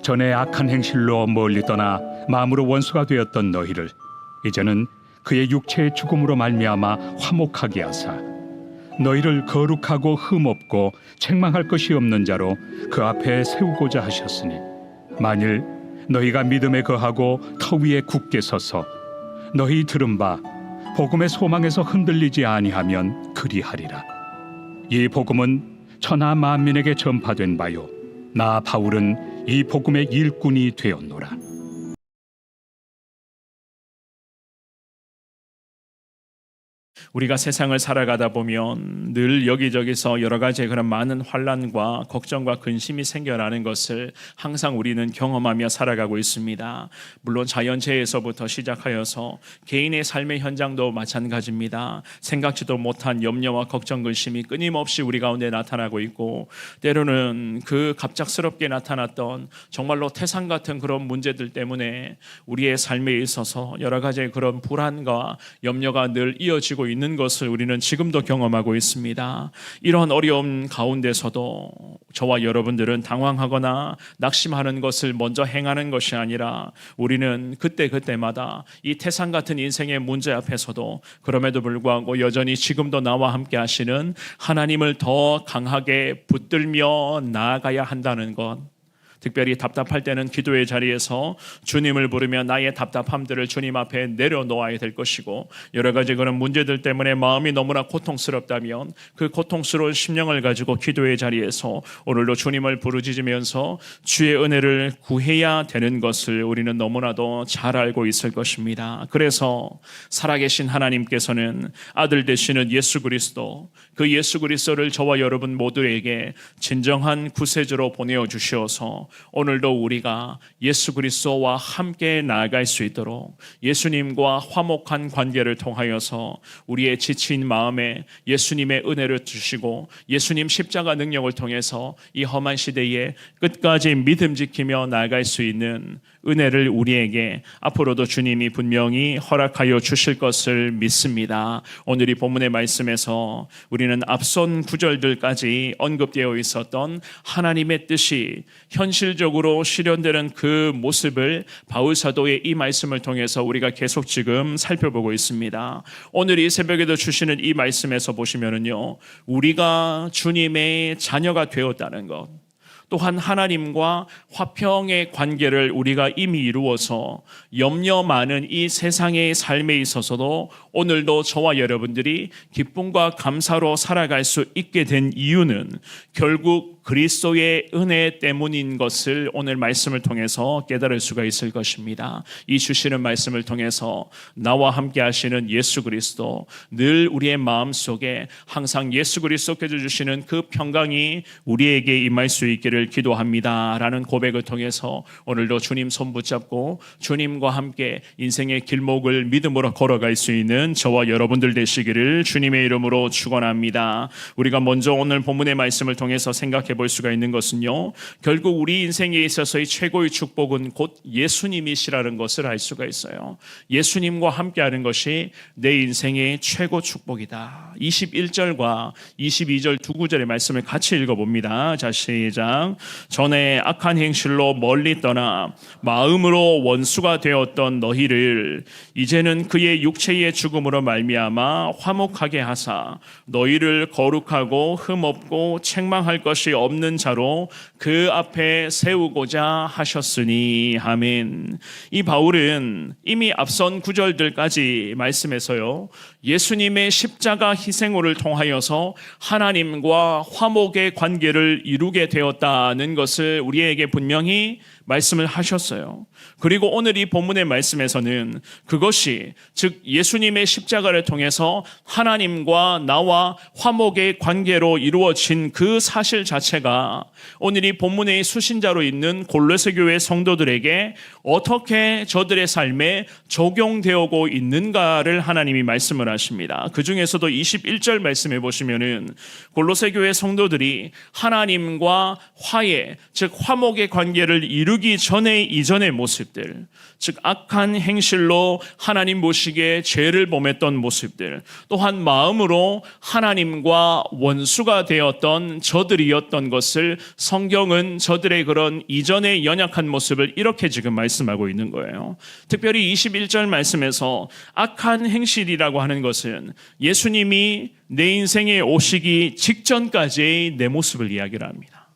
전에 악한 행실로 멀리 떠나 마음으로 원수가 되었던 너희를 이제는 그의 육체의 죽음으로 말미암아 화목하게 하사 너희를 거룩하고 흠없고 책망할 것이 없는 자로 그 앞에 세우고자 하셨으니 만일 너희가 믿음에 거하고 터 위에 굳게 서서 너희 들은 바 복음의 소망에서 흔들리지 아니하면 그리하리라. 이 복음은 천하 만민에게 전파된 바요 나 바울은 이 복음의 일꾼이 되었노라. 우리가 세상을 살아가다 보면 늘 여기저기서 여러 가지 그런 많은 환난과 걱정과 근심이 생겨나는 것을 항상 우리는 경험하며 살아가고 있습니다. 물론 자연재해에서부터 시작하여서 개인의 삶의 현장도 마찬가지입니다. 생각지도 못한 염려와 걱정, 근심이 끊임없이 우리 가운데 나타나고 있고, 때로는 그 갑작스럽게 나타났던 정말로 태산 같은 그런 문제들 때문에 우리의 삶에 있어서 여러 가지 그런 불안과 염려가 늘 이어지고 있는 것을 우리는 지금도 경험하고 있습니다. 이런 어려움 가운데서도 저와 여러분들은 당황하거나 낙심하는 것을 먼저 행하는 것이 아니라 우리는 그때마다 이 태산 같은 인생의 문제 앞에서도 그럼에도 불구하고 여전히 지금도 나와 함께 하시는 하나님을 더 강하게 붙들며 나아가야 한다는 것, 특별히 답답할 때는 기도의 자리에서 주님을 부르며 나의 답답함들을 주님 앞에 내려놓아야 될 것이고, 여러 가지 그런 문제들 때문에 마음이 너무나 고통스럽다면 그 고통스러운 심령을 가지고 기도의 자리에서 오늘도 주님을 부르짖으면서 주의 은혜를 구해야 되는 것을 우리는 너무나도 잘 알고 있을 것입니다. 그래서 살아계신 하나님께서는 아들 되시는 예수 그리스도, 그 예수 그리스도를 저와 여러분 모두에게 진정한 구세주로 보내주셔서 오늘도 우리가 예수 그리스도와 함께 나아갈 수 있도록 예수님과 화목한 관계를 통하여서 우리의 지친 마음에 예수님의 은혜를 주시고 예수님 십자가 능력을 통해서 이 험한 시대에 끝까지 믿음 지키며 나아갈 수 있는 은혜를 우리에게 앞으로도 주님이 분명히 허락하여 주실 것을 믿습니다. 오늘 이 본문의 말씀에서 우리는 앞선 구절들까지 언급되어 있었던 하나님의 뜻이 현실적으로 실현되는 그 모습을 바울 사도의 이 말씀을 통해서 우리가 계속 지금 살펴보고 있습니다. 오늘 이 새벽에도 주시는 이 말씀에서 보시면은요, 우리가 주님의 자녀가 되었다는 것, 또한 하나님과 화평의 관계를 우리가 이미 이루어서 염려 많은 이 세상의 삶에 있어서도 오늘도 저와 여러분들이 기쁨과 감사로 살아갈 수 있게 된 이유는 결국 그리스도의 은혜 때문인 것을 오늘 말씀을 통해서 깨달을 수가 있을 것입니다. 이 주시는 말씀을 통해서 나와 함께 하시는 예수 그리스도, 늘 우리의 마음속에 항상 예수 그리스도께서 주시는 그 평강이 우리에게 임할 수 있기를 기도합니다 라는 고백을 통해서 오늘도 주님 손 붙잡고 주님과 함께 인생의 길목을 믿음으로 걸어갈 수 있는 저와 여러분들 되시기를 주님의 이름으로 축원합니다. 우리가 먼저 오늘 본문의 말씀을 통해서 생각해 볼 수가 있는 것은요, 결국 우리 인생에 있어서의 최고의 축복은 곧 예수님이시라는 것을 알 수가 있어요. 예수님과 함께하는 것이 내 인생의 최고 축복이다. 21절과 22절 두 구절의 말씀을 같이 읽어봅니다. 자, 시작. 전에 악한 행실로 멀리 떠나 마음으로 원수가 되었던 너희를 이제는 그의 육체의 죽음으로 말미암아 화목하게 하사 너희를 거룩하고 흠없고 책망할 것이 없는 자로 그 앞에 세우고자 하셨으니. 아멘. 이 바울은 이미 앞선 구절들까지 말씀해서요, 예수님의 십자가 희생을 통하여서 하나님과 화목의 관계를 이루게 되었다는 것을 우리에게 분명히 말씀을 하셨어요. 그리고 오늘 이 본문의 말씀에서는 그것이 즉 예수님의 십자가를 통해서 하나님과 나와 화목의 관계로 이루어진 그 사실 자체가 오늘 이 본문의 수신자로 있는 골로새 교회 성도들에게 어떻게 저들의 삶에 적용되고 있는가를 하나님이 말씀을 하십니다. 그 중에서도 21절 말씀해 보시면은 골로새 교회 성도들이 하나님과 화해 즉 화목의 관계를 이루기 거룩이 전에 이전의 모습들, 즉 악한 행실로 하나님 보시기에 죄를 범했던 모습들, 또한 마음으로 하나님과 원수가 되었던 저들이었던 것을 성경은 저들의 그런 이전의 연약한 모습을 이렇게 지금 말씀하고 있는 거예요. 특별히 21절 말씀에서 악한 행실이라고 하는 것은 예수님이 내 인생에 오시기 직전까지의 내 모습을 이야기를 합니다.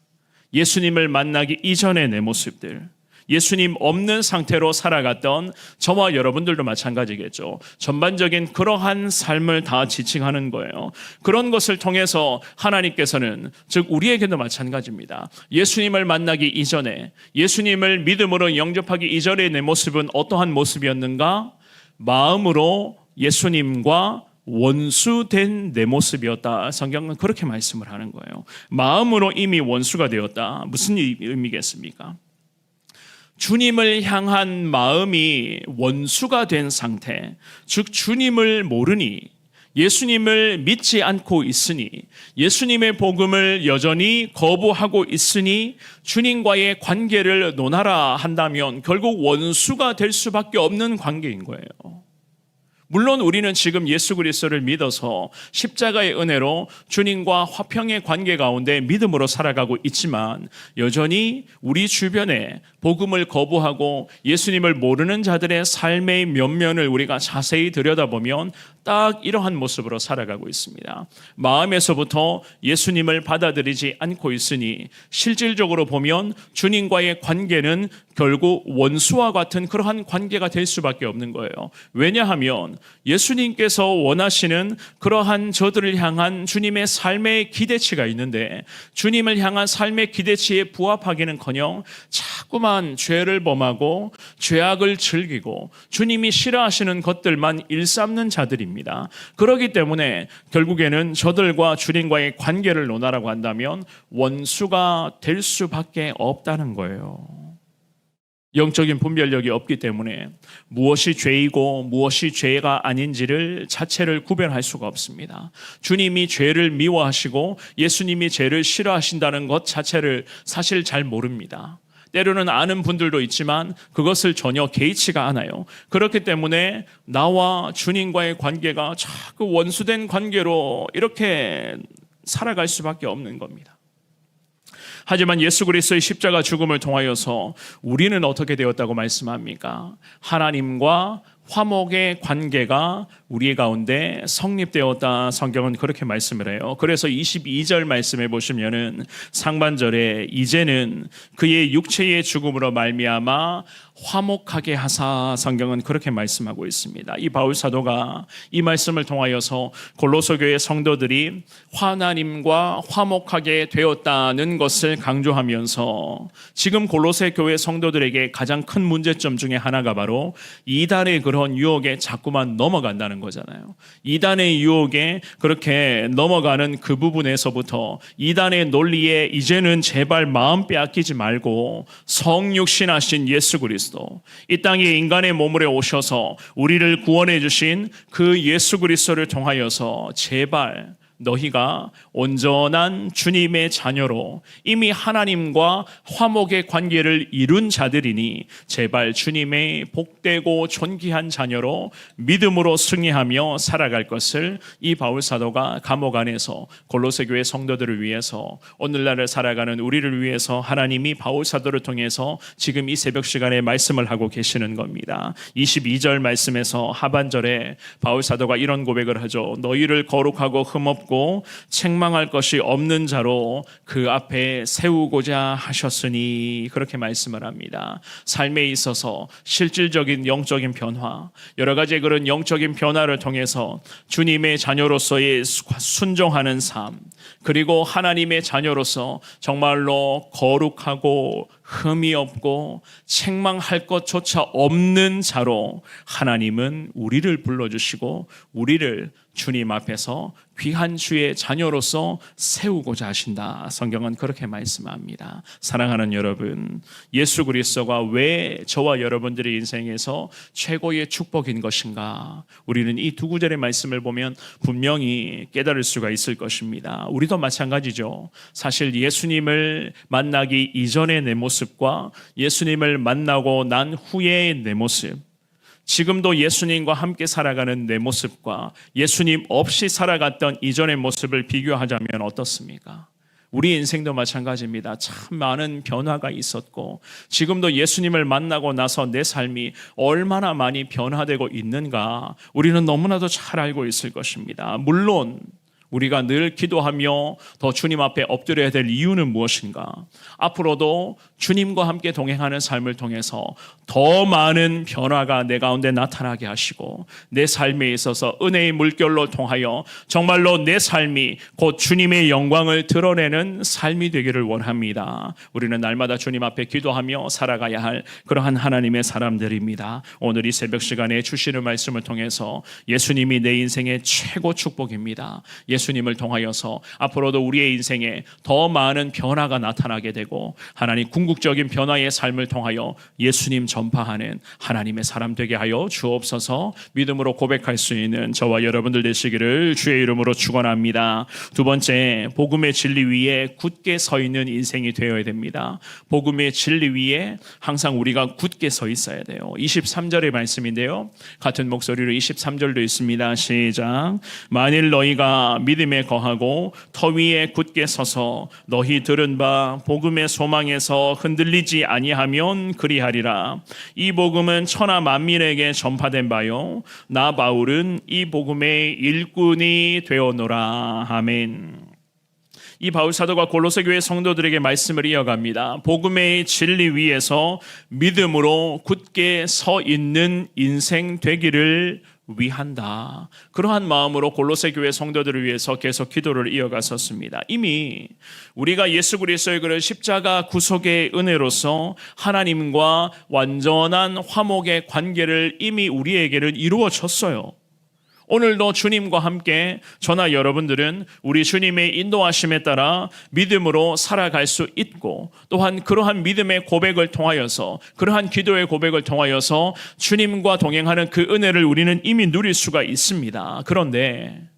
예수님을 만나기 이전의 내 모습들, 예수님 없는 상태로 살아갔던 저와 여러분들도 마찬가지겠죠. 전반적인 그러한 삶을 다 지칭하는 거예요. 그런 것을 통해서 하나님께서는, 즉 우리에게도 마찬가지입니다. 예수님을 만나기 이전에, 예수님을 믿음으로 영접하기 이전의 내 모습은 어떠한 모습이었는가? 마음으로 예수님과 원수된 내 모습이었다. 성경은 그렇게 말씀을 하는 거예요. 마음으로 이미 원수가 되었다. 무슨 의미겠습니까? 주님을 향한 마음이 원수가 된 상태, 즉 주님을 모르니, 예수님을 믿지 않고 있으니, 예수님의 복음을 여전히 거부하고 있으니 주님과의 관계를 논하라 한다면 결국 원수가 될 수밖에 없는 관계인 거예요. 물론 우리는 지금 예수 그리스도를 믿어서 십자가의 은혜로 주님과 화평의 관계 가운데 믿음으로 살아가고 있지만 여전히 우리 주변에 복음을 거부하고 예수님을 모르는 자들의 삶의 면면을 우리가 자세히 들여다보면 딱 이러한 모습으로 살아가고 있습니다. 마음에서부터 예수님을 받아들이지 않고 있으니 실질적으로 보면 주님과의 관계는 결국 원수와 같은 그러한 관계가 될 수밖에 없는 거예요. 왜냐하면 예수님께서 원하시는 그러한 저들을 향한 주님의 삶의 기대치가 있는데 주님을 향한 삶의 기대치에 부합하기는커녕 자꾸만 죄를 범하고 죄악을 즐기고 주님이 싫어하시는 것들만 일삼는 자들입니다. 그렇기 때문에 결국에는 저들과 주님과의 관계를 논하라고 한다면 원수가 될 수밖에 없다는 거예요. 영적인 분별력이 없기 때문에 무엇이 죄이고 무엇이 죄가 아닌지를 자체를 구별할 수가 없습니다. 주님이 죄를 미워하시고 예수님이 죄를 싫어하신다는 것 자체를 사실 잘 모릅니다. 때로는 아는 분들도 있지만 그것을 전혀 개의치가 않아요. 그렇기 때문에 나와 주님과의 관계가 자꾸 원수된 관계로 이렇게 살아갈 수밖에 없는 겁니다. 하지만 예수 그리스도의 십자가 죽음을 통하여서 우리는 어떻게 되었다고 말씀합니까? 하나님과 화목의 관계가 우리 가운데 성립되었다. 성경은 그렇게 말씀을 해요. 그래서 22절 말씀해 보시면은 상반절에 이제는 그의 육체의 죽음으로 말미암아 화목하게 하사, 성경은 그렇게 말씀하고 있습니다. 이 바울 사도가 이 말씀을 통하여서 골로새 교회 성도들이 하나님과 화목하게 되었다는 것을 강조하면서 지금 골로새 교회 성도들에게 가장 큰 문제점 중에 하나가 바로 이단의 그런 유혹에 자꾸만 넘어간다는 거잖아요. 이단의 유혹에 그렇게 넘어가는 그 부분에서부터 이단의 논리에 이제는 제발 마음 빼앗기지 말고 성육신하신 예수 그리스도, 이 땅에 인간의 몸으로 오셔서 우리를 구원해 주신 그 예수 그리스도를 통하여서 제발 너희가 온전한 주님의 자녀로 이미 하나님과 화목의 관계를 이룬 자들이니 제발 주님의 복되고 존귀한 자녀로 믿음으로 승리하며 살아갈 것을 이 바울 사도가 감옥 안에서 골로새 교회 성도들을 위해서, 오늘날을 살아가는 우리를 위해서 하나님이 바울 사도를 통해서 지금 이 새벽 시간에 말씀을 하고 계시는 겁니다. 22절 말씀에서 하반절에 바울 사도가 이런 고백을 하죠. 너희를 거룩하고 흠없고 책망할 것이 없는 자로 그 앞에 세우고자 하셨으니, 그렇게 말씀을 합니다. 삶에 있어서 실질적인 영적인 변화, 여러 가지 그런 영적인 변화를 통해서 주님의 자녀로서의 순종하는 삶, 그리고 하나님의 자녀로서 정말로 거룩하고 흠이 없고 책망할 것조차 없는 자로 하나님은 우리를 불러주시고 우리를 주님 앞에서 귀한 주의 자녀로서 세우고자 하신다. 성경은 그렇게 말씀합니다. 사랑하는 여러분, 예수 그리스도가 왜 저와 여러분들의 인생에서 최고의 축복인 것인가? 우리는 이 두 구절의 말씀을 보면 분명히 깨달을 수가 있을 것입니다. 우리도 마찬가지죠. 사실 예수님을 만나기 이전의 내 모습, 모습과 예수님을 만나고 난 후의 내 모습, 지금도 예수님과 함께 살아가는 내 모습과 예수님 없이 살아갔던 이전의 모습을 비교하자면 어떻습니까? 우리 인생도 마찬가지입니다. 참 많은 변화가 있었고 지금도 예수님을 만나고 나서 내 삶이 얼마나 많이 변화되고 있는가 우리는 너무나도 잘 알고 있을 것입니다. 물론 우리가 늘 기도하며 더 주님 앞에 엎드려야 될 이유는 무엇인가? 앞으로도 주님과 함께 동행하는 삶을 통해서 더 많은 변화가 내 가운데 나타나게 하시고 내 삶에 있어서 은혜의 물결로 통하여 정말로 내 삶이 곧 주님의 영광을 드러내는 삶이 되기를 원합니다. 우리는 날마다 주님 앞에 기도하며 살아가야 할 그러한 하나님의 사람들입니다. 오늘 이 새벽 시간에 주시는 말씀을 통해서 예수님이 내 인생의 최고 축복입니다. 예수님을 통하여서 앞으로도 우리의 인생에 더 많은 변화가 나타나게 되고 하나님 궁극적인 변화의 삶을 통하여 예수님 전파하는 하나님의 사람 되게 하여 주옵소서. 믿음으로 고백할 수 있는 저와 여러분들 되시기를 주의 이름으로 축원합니다. 두 번째, 복음의 진리 위에 굳게 서 있는 인생이 되어야 됩니다. 복음의 진리 위에 항상 우리가 굳게 서 있어야 돼요. 23절의 말씀인데요, 같은 목소리로 23절도 있습니다. 시작. 만일 너희가 믿음에 거하고 터 위에 굳게 서서 너희 들은 바 복음의 소망에서 흔들리지 아니하면 그리하리라. 이 복음은 천하 만민에게 전파된 바요 나 바울은 이 복음의 일꾼이 되어노라. 아멘. 이 바울 사도가 골로새 교회 성도들에게 말씀을 이어갑니다. 복음의 진리 위에서 믿음으로 굳게 서 있는 인생 되기를 위한다. 그러한 마음으로 골로새 교회 성도들을 위해서 계속 기도를 이어갔었습니다. 이미 우리가 예수 그리스도의 그런 십자가 구속의 은혜로서 하나님과 완전한 화목의 관계를 이미 우리에게는 이루어졌어요. 오늘도 주님과 함께 저나 여러분들은 우리 주님의 인도하심에 따라 믿음으로 살아갈 수 있고 또한 그러한 믿음의 고백을 통하여서 그러한 기도의 고백을 통하여서 주님과 동행하는 그 은혜를 우리는 이미 누릴 수가 있습니다. 그런데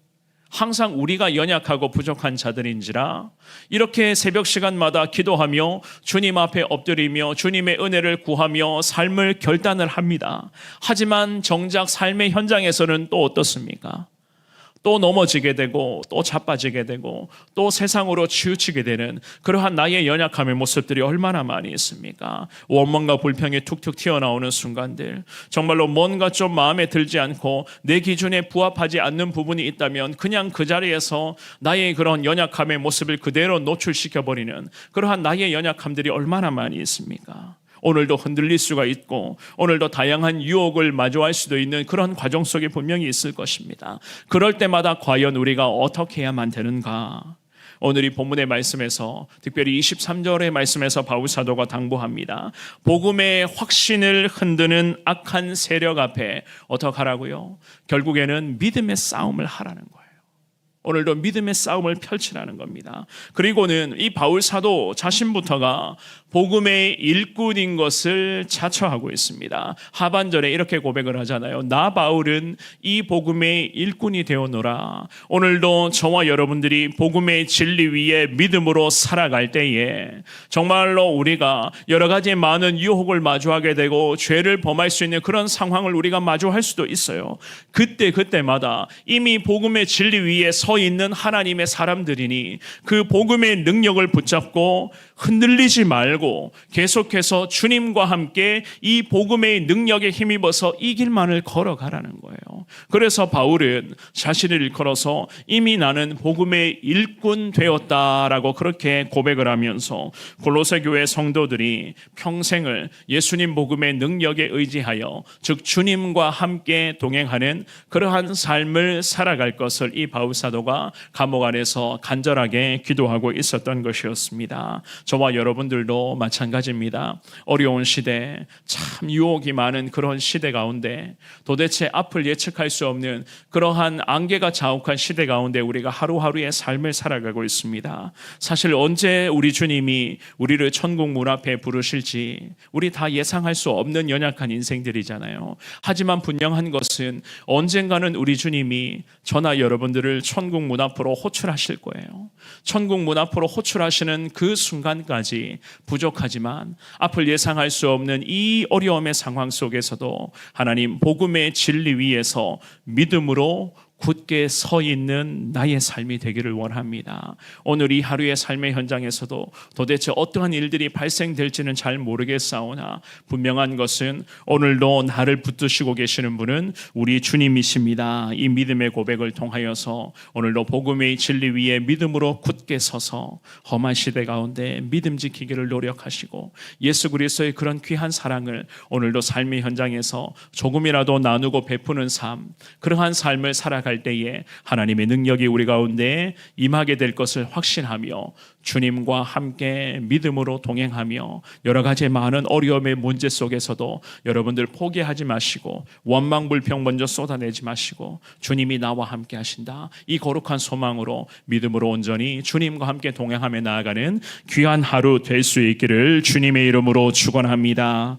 항상 우리가 연약하고 부족한 자들인지라 이렇게 새벽 시간마다 기도하며 주님 앞에 엎드리며 주님의 은혜를 구하며 삶을 결단을 합니다. 하지만 정작 삶의 현장에서는 또 어떻습니까? 또 넘어지게 되고 또 자빠지게 되고 또 세상으로 치우치게 되는 그러한 나의 연약함의 모습들이 얼마나 많이 있습니까? 원망과 불평이 툭툭 튀어나오는 순간들, 정말로 뭔가 좀 마음에 들지 않고 내 기준에 부합하지 않는 부분이 있다면 그냥 그 자리에서 나의 그런 연약함의 모습을 그대로 노출시켜버리는 그러한 나의 연약함들이 얼마나 많이 있습니까? 오늘도 흔들릴 수가 있고 오늘도 다양한 유혹을 마주할 수도 있는 그런 과정 속에 분명히 있을 것입니다. 그럴 때마다 과연 우리가 어떻게 해야만 되는가? 오늘 이 본문의 말씀에서 특별히 23절의 말씀에서 바울 사도가 당부합니다. 복음의 확신을 흔드는 악한 세력 앞에 어떻게 하라고요? 결국에는 믿음의 싸움을 하라는 거예요. 오늘도 믿음의 싸움을 펼치라는 겁니다. 그리고는 이 바울 사도 자신부터가 복음의 일꾼인 것을 자처하고 있습니다. 하반절에 이렇게 고백을 하잖아요. 나 바울은 이 복음의 일꾼이 되어노라. 오늘도 저와 여러분들이 복음의 진리 위에 믿음으로 살아갈 때에 정말로 우리가 여러 가지 많은 유혹을 마주하게 되고 죄를 범할 수 있는 그런 상황을 우리가 마주할 수도 있어요. 그때마다 이미 복음의 진리 위에 서 있는 하나님의 사람들이니 그 복음의 능력을 붙잡고 흔들리지 말고 계속해서 주님과 함께 이 복음의 능력에 힘입어서 이 길만을 걸어가라는 거예요. 그래서 바울은 자신을 일컬어서 이미 나는 복음의 일꾼 되었다라고 그렇게 고백을 하면서 골로새 교회 성도들이 평생을 예수님 복음의 능력에 의지하여 즉 주님과 함께 동행하는 그러한 삶을 살아갈 것을 이 바울 사도가 감옥 안에서 간절하게 기도하고 있었던 것이었습니다. 저와 여러분들도 마찬가지입니다. 어려운 시대, 참 유혹이 많은 그런 시대 가운데 도대체 앞을 예측할 수 없는 그러한 안개가 자욱한 시대 가운데 우리가 하루하루의 삶을 살아가고 있습니다. 사실 언제 우리 주님이 우리를 천국 문 앞에 부르실지 우리 다 예상할 수 없는 연약한 인생들이잖아요. 하지만 분명한 것은 언젠가는 우리 주님이 저나 여러분들을 천국 문 앞으로 호출하실 거예요. 천국 문 앞으로 호출하시는 그 순간까지 부족하지만 앞을 예상할 수 없는 이 어려움의 상황 속에서도 하나님 복음의 진리 위에서 믿음으로 굳게 서 있는 나의 삶이 되기를 원합니다. 오늘 이 하루의 삶의 현장에서도 도대체 어떠한 일들이 발생될지는 잘 모르겠사오나 분명한 것은 오늘도 나를 붙드시고 계시는 분은 우리 주님이십니다. 이 믿음의 고백을 통하여서 오늘도 복음의 진리 위에 믿음으로 굳게 서서 험한 시대 가운데 믿음 지키기를 노력하시고 예수 그리스도의 그런 귀한 사랑을 오늘도 삶의 현장에서 조금이라도 나누고 베푸는 삶, 그러한 삶을 살아갈 때에 하나님의 능력이 우리 가운데 임하게 될 것을 확신하며 주님과 함께 믿음으로 동행하며 여러 가지 많은 어려움의 문제 속에서도 여러분들 포기하지 마시고 원망불평 먼저 쏟아내지 마시고 주님이 나와 함께 하신다, 이 거룩한 소망으로 믿음으로 온전히 주님과 함께 동행하며 나아가는 귀한 하루 될 수 있기를 주님의 이름으로 축원합니다.